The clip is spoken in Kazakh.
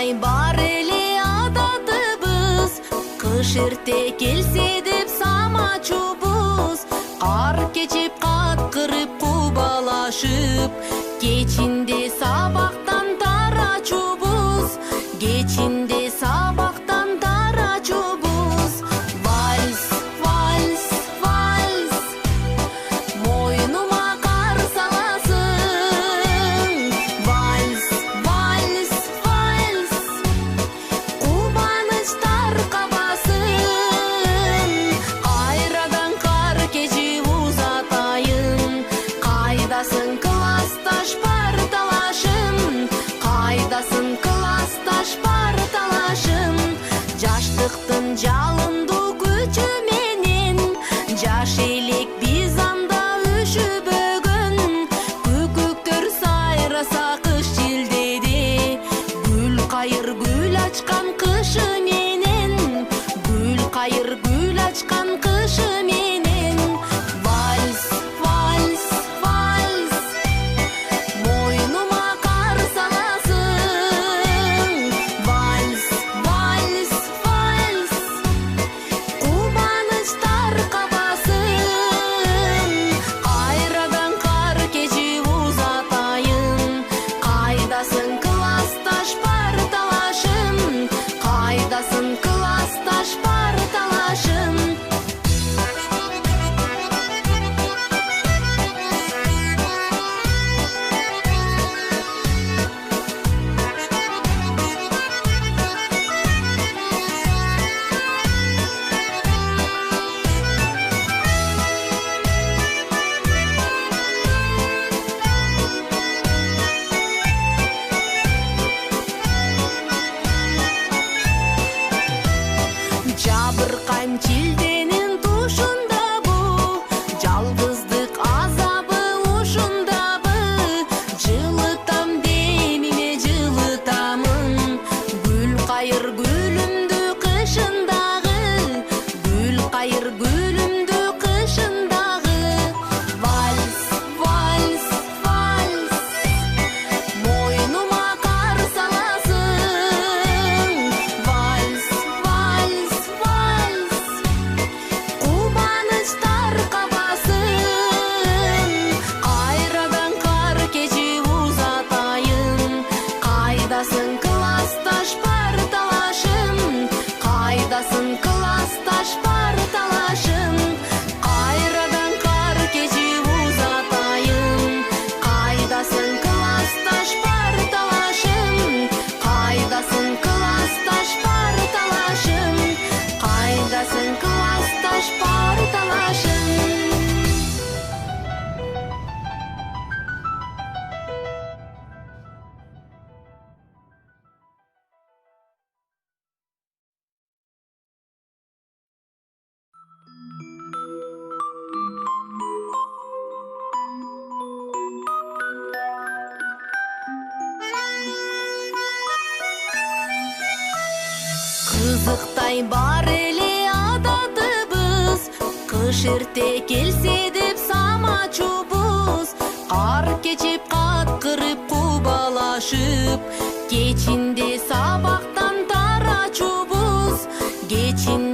Кызыктай бар эле адатыбыз, кыш эрте келсе деп самачубуз. Кар кечип каткырып кубалашып, кечинде сабактан тарачубуз, кечинде сабактан тарачубуз. Вальс, вальс, вальс, мойнума кар саласың. Вальс, вальс, вальс, кубанычтар кабасын. Кайрадан кар кечип узатайын, кайдасың классташ бар талашым, кайдасың классташ бар талашым. Жаштыктын жалындуу күчү менен жаш элек биз анда үшүбөгөн. Күкүктөр сайраса кыш желдеде, гүл кайыр гүл ачкан кышы менен, гүл кайыр гүл ачкан кышы менен. Вальс, вальс, вальс, мойнума кар саласың. Вальс, вальс, вальс, кубанычтар кабасын. Кайрадан кар кечип узатайын, кайдасың классташ бар талашым, кайдасың классташ бар талашым. Жабыркайм чилденин тушундабы, жалгыздык азабы ушундабы. Жылытам демиме жылытамын, гүл кайыр гүлүмдү кышындагы, гүл кайыр гүлүмдү кышындагы. Вальс, вальс, вальс, мойнума кар саласың. Вальс, вальс, вальс, кубанычтар кабасын. Кайрадан кар кечип узатайын, кайдасың классташ бар талашым, кайдасың классташ бар талашым. Кайрадан кар кечип узатайын, кайдасың классташ бар талашым, кайдасың классташ бар талашым, кайдасың классташ бар талашым. Кызыктай бар эле адатыбыз, кыш эрте келсе деп самачубуз. Кар кечип каткырып кубалашып, кечинде сабактан тарачубуз, кечинде